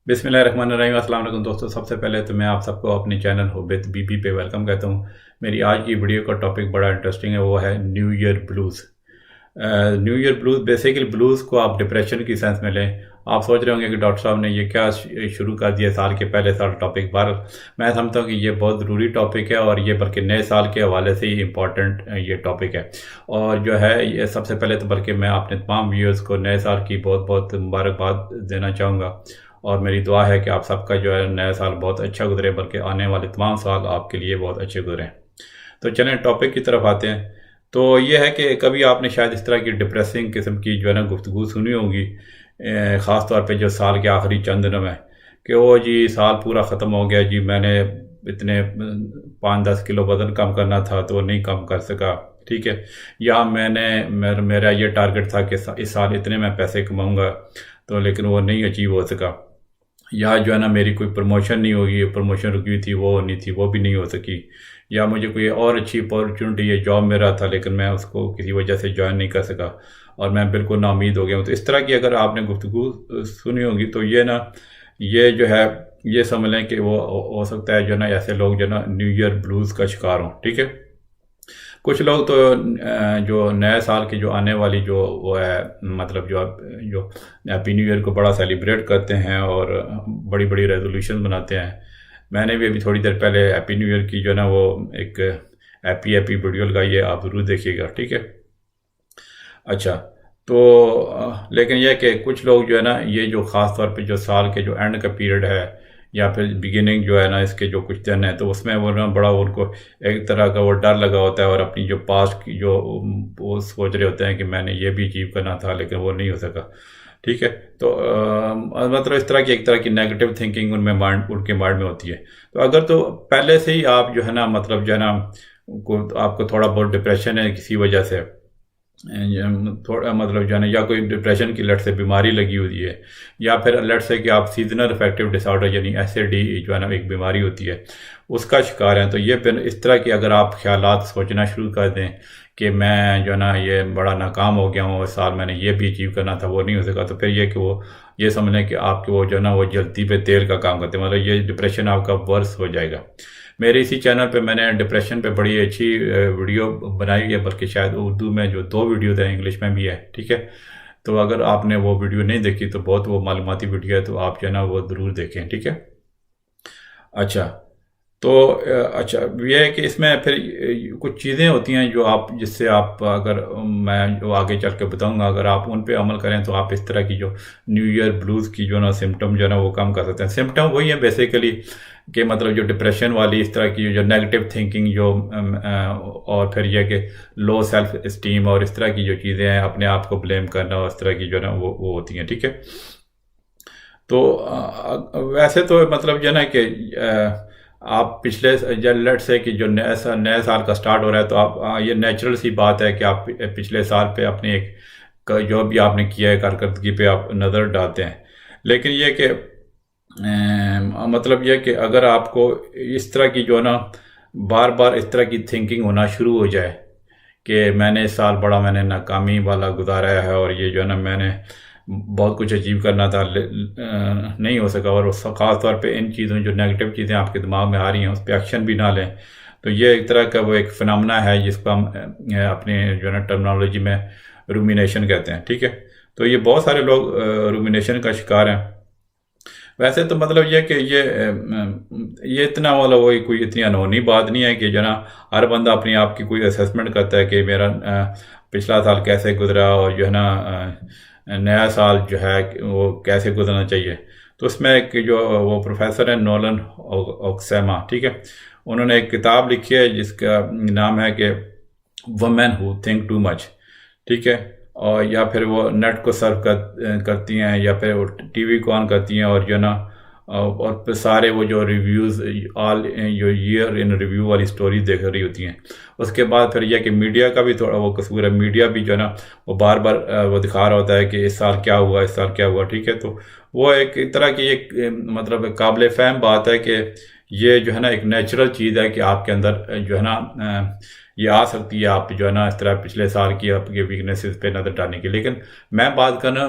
बिस्मिल्लाहिर्रहमानिर्रहीम। अस्सलाम वालेकुम दोस्तों, सबसे पहले तो मैं आप सबको अपने चैनल होबित बीपी पे वेलकम कहता हूँ। मेरी आज की वीडियो का टॉपिक बड़ा इंटरेस्टिंग है, वो है new year blues. New year blues basically blues को आप डिप्रेशन की सेंस में लें। आप सोच रहे होंगे कि डॉक्टर साहब ने ये क्या शुरू कर दिया साल के पहले साल टॉपिक पर। मैं समझता हूँ कि ये बहुत ज़रूरी टॉपिक है और ये बल्कि नए साल के हवाले से ही इम्पॉर्टेंट ये टॉपिक है। और जो है ये सबसे पहले तो बल्कि मैं अपने तमाम व्यूअर्स को नए साल की बहुत बहुत मुबारकबाद देना चाहूँगा और मेरी दुआ है कि आप सबका जो है नया साल बहुत अच्छा गुजरे, बल्कि आने वाले तमाम साल आपके लिए बहुत अच्छे गुजरें। तो चलें टॉपिक की तरफ आते हैं। तो ये है कि कभी आपने शायद इस तरह की डिप्रेसिंग किस्म की जो है ना गुफ्तगू सुनी होगी, ख़ास तौर पे जो साल के आखिरी चंद दिनों में, कि वो जी साल पूरा ख़त्म हो गया जी, मैंने इतने 5-10 किलो वज़न कम करना था तो नहीं कम कर सका, ठीक है। या मेरा ये टारगेट था कि इस साल इतने मैं पैसे कमाऊँगा, तो लेकिन वो नहीं अचीव हो सका। या जो है ना मेरी कोई प्रमोशन नहीं होगी, प्रमोशन रुकी हुई थी वो होनी थी वो भी नहीं हो सकी। या मुझे कोई और अच्छी अपॉर्चुनिटी या जॉब में रहा था लेकिन मैं उसको किसी वजह से ज्वाइन नहीं कर सका और मैं बिल्कुल नाउम्मीद हो गया हूँ। तो इस तरह की अगर आपने गुफ्तगू सुनी होगी तो ये ना, ये जो है ये समझ लें कि वो हो सकता है जो है ना ऐसे लोग जो है ना न्यू ईयर ब्लूज़ का शिकार हों, ठीक है। कुछ लोग तो जो नए साल की जो आने वाली जो वो है, मतलब जो हैप्पी न्यू ईयर को बड़ा सेलिब्रेट करते हैं और बड़ी बड़ी रेजोल्यूशन बनाते हैं। मैंने भी अभी थोड़ी देर पहले हैप्पी न्यू ईयर की जो है ना वो एक हैप्पी हैप्पी वीडियो लगाई है, आप ज़रूर देखिएगा, ठीक है। अच्छा, तो लेकिन यह कि कुछ लोग जो है ना ये जो ख़ास तौर पे जो साल के जो एंड का पीरियड है या फिर बिगिनिंग जो है ना इसके जो कुछ दिन है, तो उसमें वो ना बड़ा उनको एक तरह का वो डर लगा होता है और अपनी जो पास्ट की जो वो सोच रहे होते हैं कि मैंने ये भी अचीव करना था लेकिन वो नहीं हो सका, ठीक है। तो मतलब इस तरह की एक तरह की नेगेटिव थिंकिंग उनके माइंड में होती है। तो अगर तो पहले से ही आप जो है ना मतलब जो है ना आपको थोड़ा बहुत डिप्रेशन है किसी वजह से, थोड़ा मतलब जो है ना, या कोई डिप्रेशन की लट से बीमारी लगी हुई है, या फिर लट से कि आप सीजनल अफेक्टिव डिसऑर्डर यानी एसएडी जो है ना एक बीमारी होती है उसका शिकार हैं, तो ये फिर इस तरह की अगर आप ख्यालात सोचना शुरू कर दें कि मैं जो है ना ये बड़ा नाकाम हो गया हूँ, इस साल मैंने ये भी अचीव करना था वो नहीं हो सका, तो फिर ये कि वो ये समझ लें कि आपके वो जो है ना वो जल्दी पे तेल का काम करते हैं, मतलब ये डिप्रेशन आपका वर्स हो जाएगा। मेरे इसी चैनल पे मैंने डिप्रेशन पे बड़ी अच्छी वीडियो बनाई है, बल्कि शायद उर्दू में जो 2 वीडियो थे, इंग्लिश में भी है, ठीक है। तो अगर आपने वो वीडियो नहीं देखी तो बहुत वो मालूमाती वीडियो है, तो आप जो है ना वो ज़रूर देखें, ठीक है। अच्छा, तो अच्छा ये है कि इसमें फिर कुछ चीज़ें होती हैं जो आप जिससे आप अगर मैं जो आगे चल के बताऊँगा, अगर आप उन पे अमल करें तो आप इस तरह की जो न्यू ईयर ब्लूज़ की जो ना सिम्टम जो है ना वो कम कर सकते हैं। सिम्टम वही है बेसिकली कि मतलब जो डिप्रेशन वाली इस तरह की जो नेगेटिव थिंकिंग जो और फिर यह कि लो सेल्फ इस्टीम और इस तरह की जो चीज़ें हैं, अपने आप को ब्लेम करना और इस तरह की जो है ना वो होती हैं, ठीक है। तो वैसे तो मतलब जो है ना कि आप पिछले जब लेट से कि जो नए साल का स्टार्ट हो रहा है तो आप ये नेचुरल सी बात है कि आप पिछले साल पे अपने एक जो भी आपने किया है कारकर्दगी पे आप नज़र डालते हैं। लेकिन ये कि मतलब यह कि अगर आपको इस तरह की जो है ना बार बार इस तरह की थिंकिंग होना शुरू हो जाए कि मैंने इस साल बड़ा मैंने नाकामी वाला गुजारा है और ये जो है ना मैंने बहुत कुछ अचीव करना था नहीं हो सका, और ख़ास तौर पे इन चीज़ों जो नेगेटिव चीज़ें आपके दिमाग में आ रही हैं उस पर एक्शन भी ना लें, तो ये एक तरह का वो एक फिनोमेना है जिसको हम अपने जो है ना टर्मिनोलॉजी में रूमिनेशन कहते हैं, ठीक है। तो ये बहुत सारे लोग रूमिनेशन का शिकार हैं। वैसे तो मतलब ये कि ये इतना मतलब वही कोई इतनी अनहोनी बात नहीं है कि जो ना हर बंदा अपने आप की कोई असेसमेंट करता है कि मेरा पिछला साल कैसे गुजरा और जो है ना नया साल जो है वो कैसे गुजरना चाहिए। तो उसमें एक जो वो प्रोफेसर है नोलन ओक्सेमा, ठीक है, उन्होंने एक किताब लिखी है जिसका नाम है कि women who think too much, ठीक है। और या फिर वो नेट को सर्व करती हैं या फिर वो टीवी को ऑन करती हैं और जो ना और फिर सारे वो जो रिव्यूज़ ऑल जो ईयर इन रिव्यू वाली स्टोरी देख रही होती हैं। उसके बाद फिर यह कि मीडिया का भी थोड़ा वो कसूर है, मीडिया भी जो है ना वो बार बार वो दिखा रहा होता है कि इस साल क्या हुआ, इस साल क्या हुआ, ठीक है। तो वो एक तरह की एक मतलब काबिल फ़हम बात है कि ये जो है ना एक नेचुरल चीज़ है कि आपके अंदर जो है ना ये आ सकती है, आप जो है ना इस तरह पिछले साल की आपके वीकनेसेस पे नज़र डालने की। लेकिन मैं बात करना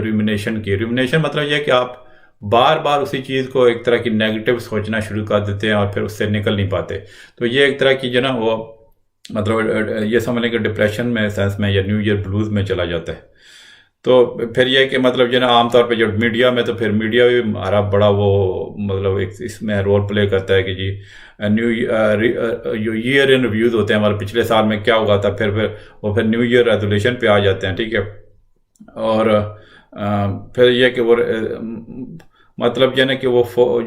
रूमिनेशन की। रूमिनेशन मतलब ये कि आप बार बार उसी चीज़ को एक तरह की नेगेटिव सोचना शुरू कर देते हैं और फिर उससे निकल नहीं पाते। तो ये एक तरह की जो ना वो मतलब ये समझ लें कि डिप्रेशन में सेंस में या न्यू ईयर ब्लूज में चला जाता है। तो फिर ये कि मतलब जो ना आमतौर पे जो मीडिया में, तो फिर मीडिया भी हमारा बड़ा वो मतलब एक इसमें रोल प्ले करता है कि जी न्यू ईयर इन रिव्यूज होते हैं हमारे पिछले साल में क्या हुआ था, फिर न्यू ईयर रेजोल्यूशन पे आ जाते हैं, ठीक है। और फिर ये कि वो मतलब जो है ना कि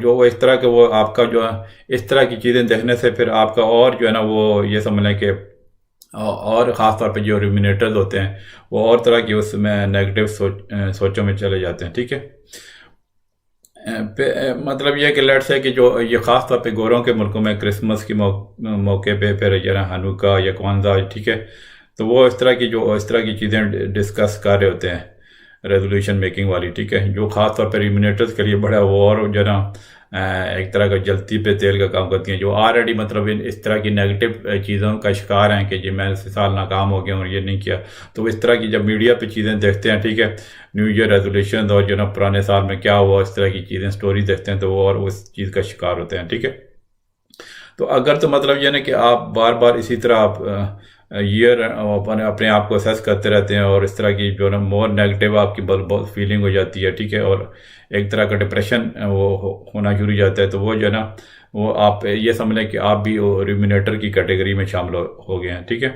जो वो इस तरह के वो आपका जो है इस तरह की चीज़ें देखने से फिर आपका और जो है ना वो ये समझ लें कि और ख़ास तौर पे जो रिमिनेटर्स होते हैं वो और तरह की उसमें नेगेटिव सोचों में चले जाते हैं, ठीक है। मतलब ये कि लेट्स है कि जो ये ख़ास तौर पे गोरों के मुल्कों में क्रिसमस के मौके पे फिर जो है हनुका या क्वांजा, ठीक है, तो वो इस तरह की चीज़ें डिस्कस कर रहे होते हैं रेजोल्यूशन मेकिंग वाली, ठीक है, जो ख़ास तौर पर रिमिनेटर्स के लिए बड़ा वो और जो ना एक तरह का जलती पे तेल का काम करती हैं, जो ऑलरेडी मतलब इस तरह की नेगेटिव चीज़ों का शिकार हैं कि जी मैं इस साल नाकाम हो गया और ये नहीं किया। तो इस तरह की जब मीडिया पे चीज़ें देखते हैं, ठीक है, न्यू ईयर रेजोल्यूशन और जो ना पुराने साल में क्या हुआ इस तरह की चीज़ें स्टोरी देखते हैं, तो वो और उस चीज़ का शिकार होते हैं, ठीक है। तो अगर तो मतलब ये ना कि आप बार बार इसी तरह आप ईयर अपने आप को असेस करते रहते हैं और इस तरह की जो ना मोर नेगेटिव आपकी बहुत फीलिंग हो जाती है, ठीक है, और एक तरह का डिप्रेशन वो होना शुरू हो जाता है, तो वो जो है ना वो आप ये समझ लें कि आप भी वो रिमिनेटर की कैटेगरी में शामिल हो गए हैं, ठीक है।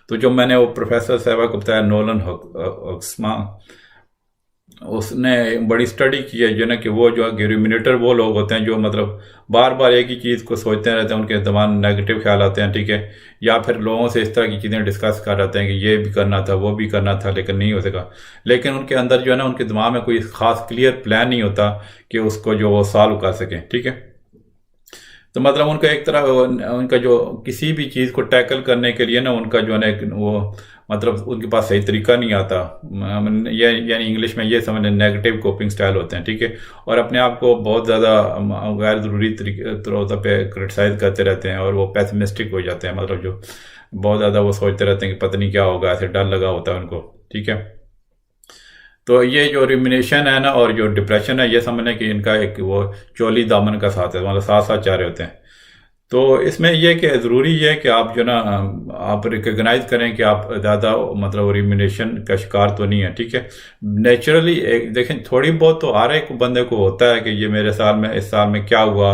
तो जो मैंने वो प्रोफेसर साहबा को बताया नोलन हक्समा, उसने बड़ी स्टडी की है जो ना कि वो जो रिमिनेटर वो लोग होते हैं जो मतलब बार बार एक ही चीज़ को सोचते रहते हैं, उनके दिमाग में नेगेटिव ख्याल आते हैं, ठीक है, या फिर लोगों से इस तरह की चीज़ें डिस्कस कर रहते हैं कि ये भी करना था वो भी करना था लेकिन नहीं हो सका, लेकिन उनके अंदर जो है ना उनके दिमाग में कोई खास क्लियर प्लान नहीं होता कि उसको जो वो सॉल्व कर सकें, ठीक है। तो मतलब उनका एक तरह उनका जो किसी भी चीज़ को टैकल करने के लिए ना उनका जो है ना वो मतलब उनके पास सही तरीका नहीं आता, ये यानी इंग्लिश में ये समझ नेगेटिव कोपिंग स्टाइल होते हैं, ठीक है, और अपने आप को बहुत ज़्यादा गैर ज़रूरी तौर पे क्रिटिसाइज करते रहते हैं और वो पैसिमिस्टिक हो जाते हैं, मतलब जो बहुत ज़्यादा वो सोचते रहते हैं कि पता नहीं क्या होगा, ऐसे डर लगा होता है उनको, ठीक है। तो ये जो रिमिनेशन है ना और जो डिप्रेशन है ये समझने कि इनका एक वो चोली दामन का साथ है, मतलब साथ साथ जा रहे होते हैं। तो इसमें यह कि ज़रूरी है कि आप जो ना आप रिकग्नाइज करें कि आप ज़्यादा मतलब रिमिनेशन का शिकार तो नहीं है, ठीक है। नेचुरली एक देखें थोड़ी बहुत तो हर एक बंदे को होता है कि ये मेरे साल में इस साल में क्या हुआ,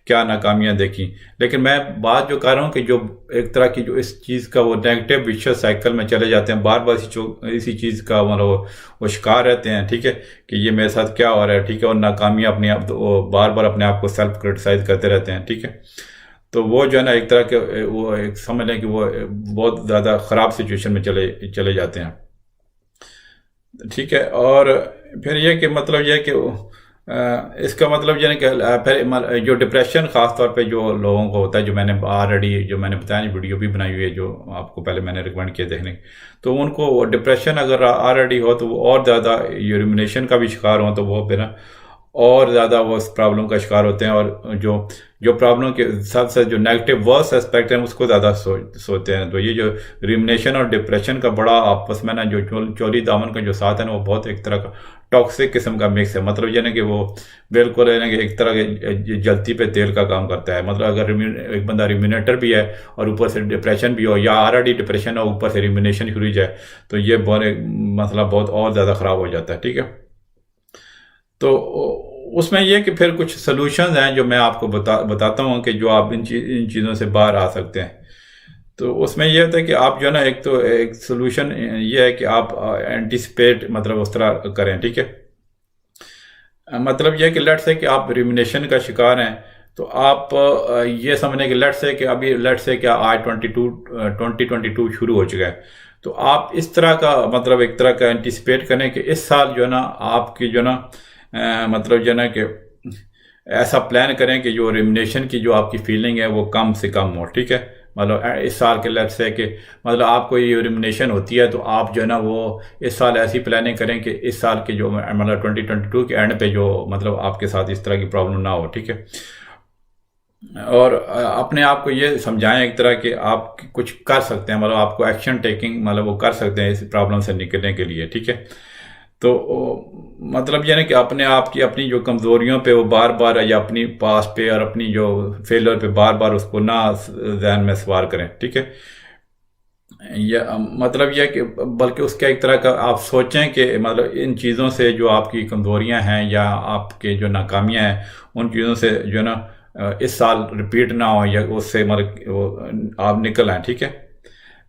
क्या नाकामियां देखी, लेकिन मैं बात जो कर रहा हूँ कि जो एक तरह की जो इस चीज़ का वो नेगेटिव विशेष साइकिल में चले जाते हैं, बार बार इसी चीज़ का मतलब वो शिकार रहते हैं, ठीक है, कि ये मेरे साथ क्या हो रहा है, ठीक है, और नाकामियां अपने आप बार बार अपने आप को सेल्फ क्रिटिसाइज करते रहते हैं, ठीक है। तो वो जो है ना एक तरह के वो एक समझ लें कि वो बहुत ज़्यादा ख़राब सिचुएशन में चले जाते हैं, ठीक है। और फिर ये कि मतलब ये कि इसका मतलब ये कि फिर जो डिप्रेशन ख़ास तौर पे जो लोगों को होता है, जो मैंने ऑलरेडी जो मैंने बताया वीडियो भी बनाई हुई है जो आपको पहले मैंने रिकमेंड किया देखने, तो उनको डिप्रेशन अगर ऑलरेडी हो तो वो और ज़्यादा यूरिमिनेशन का भी शिकार हो तो वो फिर और ज़्यादा वो इस प्रॉब्लम का शिकार होते हैं, और जो जो प्रॉब्लम के साथ साथ जो नेगेटिव वर्स एस्पेक्ट हैं उसको ज़्यादा सोचते हैं। तो ये जो रिमिनेशन और डिप्रेशन का बड़ा आपस में ना जो चोली दामन का जो साथ है ना वो बहुत एक तरह का टॉक्सिक किस्म का मिक्स है, मतलब ये ना कि वो बिल्कुल है ना कि एक तरह के जलती पे तेल का काम करता है। मतलब अगर एक बंदा रिमिनेटर भी है और ऊपर से डिप्रेशन भी हो या ऑलरेडी डिप्रेशन हो ऊपर से रिमिनेशन शुरू हो जाए तो ये बहुत मसला बहुत और ज़्यादा ख़राब हो जाता है, ठीक है। तो उसमें यह कि फिर कुछ सॉल्यूशंस हैं जो मैं आपको बताता हूँ कि जो आप इन चीज़ों से बाहर आ सकते हैं। तो उसमें यह होता है कि आप जो है ना एक सॉल्यूशन ये है कि आप एंटिसिपेट मतलब उस तरह करें, ठीक है। मतलब यह कि लेट्स से कि आप रिमिनेशन का शिकार हैं तो आप ये समझने कि लेट्स से कि अभी लेट्स से क्या आज 2022 शुरू हो चुका है, तो आप इस तरह का मतलब एक तरह का एंटिसिपेट करें कि इस साल जो है ना आपकी जो ना मतलब जो ना कि ऐसा प्लान करें कि जो रिमिनेशन की जो आपकी फीलिंग है वो कम से कम हो, ठीक है। मतलब इस साल के लेट्स से कि मतलब आपको ये रिमिनेशन होती है तो आप जो है ना वो इस साल ऐसी प्लानिंग करें कि इस साल के जो मतलब 2022 के एंड पे जो मतलब आपके साथ इस तरह की प्रॉब्लम ना हो, ठीक है। और अपने आप को ये समझाएं एक तरह कि आप कुछ कर सकते हैं, मतलब आपको एक्शन टेकिंग मतलब वो कर सकते हैं इस प्रॉब्लम से निकलने के लिए, ठीक है। तो मतलब ये ना कि अपने आप की अपनी जो कमज़ोरियों पे वो बार बार, या अपनी पास पे और अपनी जो फेलियर पे बार बार उसको ना जहन में सवार करें, ठीक है। या मतलब यह कि बल्कि उसका एक तरह का आप सोचें कि मतलब इन चीज़ों से जो आपकी कमज़ोरियां हैं या आपके जो नाकामियां हैं, उन चीज़ों से जो ना इस साल रिपीट ना हो, या उससे मतलब आप निकल आएँ, ठीक है।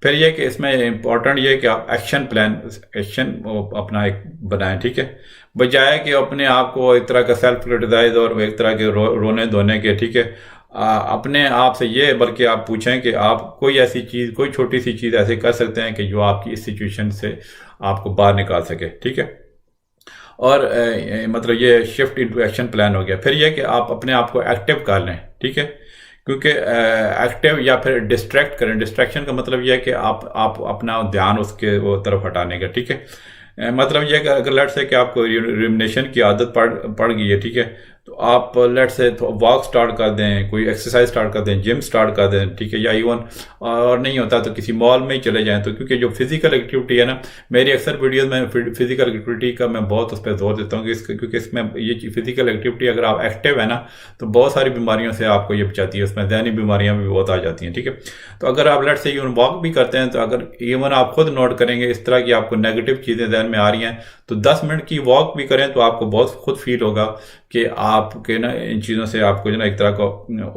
फिर यह कि इसमें इम्पोर्टेंट ये है कि आप एक्शन अपना एक बनाएं, ठीक है। बजाय कि अपने आप को एक तरह का सेल्फ क्रिटिसाइज और एक तरह के रोने धोने के, ठीक है। अपने आप से ये बल्कि आप पूछें कि आप कोई ऐसी चीज़, कोई छोटी सी चीज़ ऐसे कर सकते हैं कि जो आपकी इस सिचुएशन से आपको बाहर निकाल सके, ठीक है। और मतलब ये शिफ्ट इनटू एक्शन प्लान हो गया। फिर यह कि आप अपने आप को एक्टिव कर लें, ठीक है। क्योंकि एक्टिव या फिर डिस्ट्रैक्ट करें, डिस्ट्रैक्शन का मतलब यह है कि आप अपना ध्यान उसके वो तरफ हटाने का, ठीक है। मतलब यह कि अगर लेट्स से कि आपको रिमिनेशन की आदत पड़ गई है, ठीक है, तो आप लेट्स से वॉक स्टार्ट कर दें, कोई एक्सरसाइज स्टार्ट कर दें, जिम स्टार्ट कर दें, ठीक है। या इवन और नहीं होता तो किसी मॉल में ही चले जाएं। तो क्योंकि जो फिजिकल एक्टिविटी है ना, मेरी अक्सर वीडियोस में फिजिकल एक्टिविटी का मैं बहुत उस पर जोर देता हूँ क्योंकि इसमें ये फिजिकल एक्टिविटी अगर आप एक्टिव है ना, तो बहुत सारी बीमारियों से आपको ये बचाती है। उसमें ज़हनी बीमारियां भी बहुत आ जाती हैं, ठीक है। तो अगर आप लेट्स से इवन वॉक भी करते हैं, तो अगर इवन आप खुद नोट करेंगे इस तरह की आपको नेगेटिव चीज़ें जहन में आ रही हैं, तो 10 मिनट की वॉक भी करें तो आपको बहुत खुद फील होगा कि आपके ना इन चीज़ों से आपको जो ना एक तरह को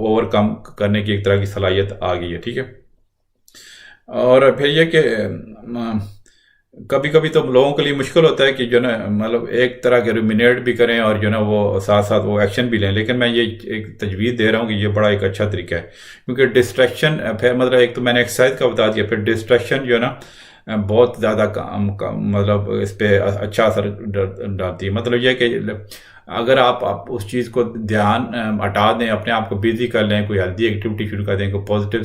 ओवरकम करने की एक तरह की सलाहियत आ गई है, ठीक है। और फिर ये कि कभी कभी तो लोगों के लिए मुश्किल होता है कि जो ना मतलब एक तरह के रुमिनेट भी करें और जो ना वो साथ साथ वो एक्शन भी लें। लेकिन मैं ये एक तजवीज़ दे रहा हूँ कि ये बड़ा एक अच्छा तरीका है, क्योंकि डिस्ट्रैक्शन फिर मतलब एक तो मैंने एक्सरसाइज का बता दिया, फिर डिस्ट्रैक्शन जो है ना बहुत ज़्यादा मतलब इस पर अच्छा असर डालती है। मतलब यह कि अगर आप उस चीज़ को ध्यान हटा दें, अपने आप को बिजी कर लें, कोई हेल्दी एक्टिविटी शुरू कर दें, कोई पॉजिटिव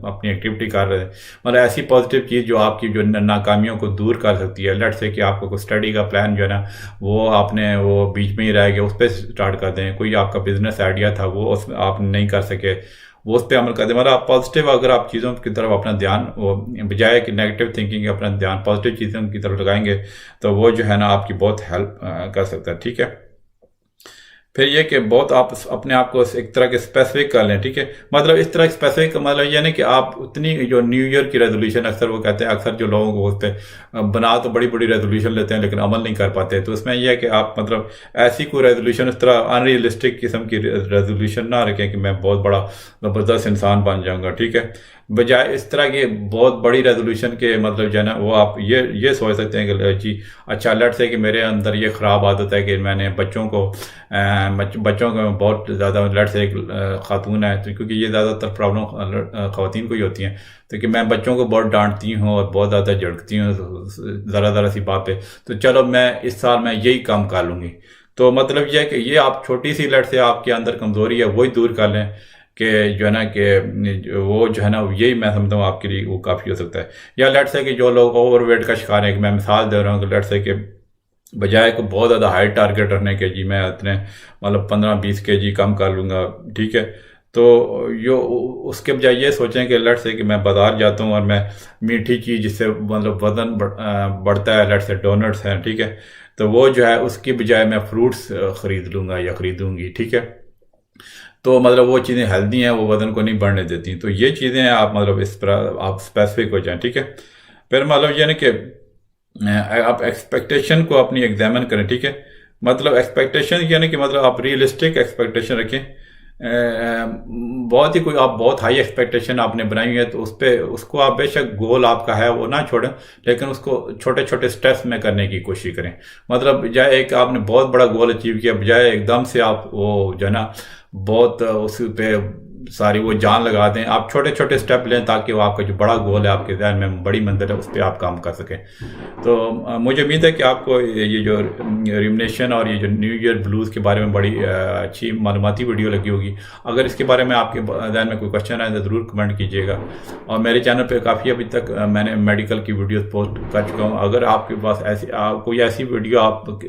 अपनी एक्टिविटी कर रहे हैं, मतलब ऐसी पॉजिटिव चीज़ जो आपकी जो नाकामियों को दूर कर सकती है। लेट्स से कि आपको कोई स्टडी का प्लान जो है ना वो आपने वो बीच में ही रह गया, उस पर स्टार्ट कर दें। कोई आपका बिजनेस आइडिया था वो उसमें आप नहीं कर सके, वो उस पर अमल कर दें। मतलब आप पॉजिटिव अगर आप चीज़ों की तरफ अपना ध्यान वो बजाय कि नेगेटिव थिंकिंग अपना ध्यान पॉजिटिव चीज़ों की तरफ लगाएंगे, तो वो जो है ना आपकी बहुत हेल्प कर सकता है, ठीक है। फिर ये कि बहुत आप अपने आप को एक तरह के स्पेसिफिक कर लें, ठीक है। मतलब इस तरह स्पेसिफिक मतलब ये नहीं कि आप उतनी जो न्यू ईयर की रेजोल्यूशन अक्सर वो कहते हैं, अक्सर जो लोगों को बोलते हैं बना तो बड़ी बड़ी रेजोल्यूशन लेते हैं लेकिन अमल नहीं कर पाते। तो इसमें यह है कि आप मतलब ऐसी कोई रेजोल्यूशन इस तरह अनरियलिस्टिक किस्म की रेजोल्यूशन ना रखें कि मैं बहुत बड़ा ज़बरदस्त इंसान बन जाऊंगा, ठीक है। बजाय इस तरह की बहुत बड़ी रेजोल्यूशन के मतलब जो है ना वो आप ये सोच सकते हैं कि जी अच्छा लेट्स से कि मेरे अंदर ये ख़राब आदत है कि मैंने बच्चों को बहुत ज़्यादा लेट्स से एक खातून है तो क्योंकि ये ज़्यादातर प्रॉब्लम ख़वातीन को ही होती हैं, तो कि मैं बच्चों को बहुत डांटती हूँ और बहुत ज़्यादा झड़कती हूँ ज़रा सी बात पे, तो चलो मैं इस साल मैं यही काम कर लूँगी। तो मतलब यह है कि ये आप छोटी सी लेट्स से आपके अंदर कमज़ोरी है वही दूर कर लें कि जो है ना कि वो जो है ना यही मैं समझता हूँ आपके लिए वो काफ़ी हो सकता है। या लेट्स से कि जो लोग ओवरवेट का शिकार है, कि मैं मिसाल दे रहा हूँ कि लेट्स से कि बजाय को बहुत ज़्यादा हाई टारगेट रखने के जी मैं इतने मतलब 15-20 kg कम कर लूँगा, ठीक है। तो यो उसके बजाय ये सोचें कि लेट्स से कि मैं बाज़ार जाता हूँ और मैं मीठी चीज़ जिससे मतलब वज़न बढ़ता है, लेट्स से डोनट्स हैं, ठीक है, तो वो जो है उसकी बजाय मैं फ्रूट्स ख़रीद लूँगा या ख़रीदूँगी, ठीक है। तो मतलब वो चीज़ें हेल्दी हैं, वो वज़न को नहीं बढ़ने देती। तो ये चीज़ें आप मतलब इस तरह आप स्पेसिफिक हो जाएं, ठीक है। फिर मतलब ये ना कि आप एक्सपेक्टेशन को अपनी एग्जामिन करें, ठीक है। मतलब एक्सपेक्टेशन यानी कि मतलब आप रियलिस्टिक एक्सपेक्टेशन रखें। बहुत ही कोई आप बहुत हाई एक्सपेक्टेशन आपने बनाई हुई है तो उस पर उसको आप बेशक गोल आपका है वो ना छोड़ें, लेकिन उसको छोटे छोटे स्टेप्स में करने की कोशिश करें। मतलब बजाय एक आपने बहुत बड़ा गोल अचीव किया, बजाय एकदम से आप वो जो है ना बहुत उस पर सारी वो जान लगा दें, आप छोटे छोटे स्टेप लें ताकि वो आपका जो बड़ा गोल है आपके ज़हन में बड़ी मंजिल है उस पर आप काम कर सकें। तो मुझे उम्मीद है कि आपको ये जो रिमिनेशन और ये जो न्यू ईयर ब्लूज़ के बारे में बड़ी अच्छी मालूमाती वीडियो लगी होगी। अगर इसके बारे में आपके ज़हन में कोई क्वेश्चन है तो ज़रूर कमेंट कीजिएगा। और मेरे चैनल पर काफ़ी अभी तक मैंने मेडिकल की वीडियोज़ पोस्ट कर चुका हूँ। अगर आपके पास कोई ऐसी वीडियो आप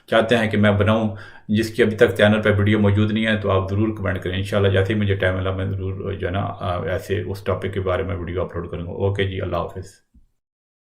चाहते हैं कि मैं बनाऊँ जिसकी अभी तक चैनल पर वीडियो मौजूद नहीं है तो आप ज़रूर कमेंट करें। इंशाल्लाह जैसे ही मुझे टाइम मिला मैं ज़रूर जो है ना ऐसे उस टॉपिक के बारे में वीडियो अपलोड करूँगा। ओके जी, अल्लाह हाफ़िज़।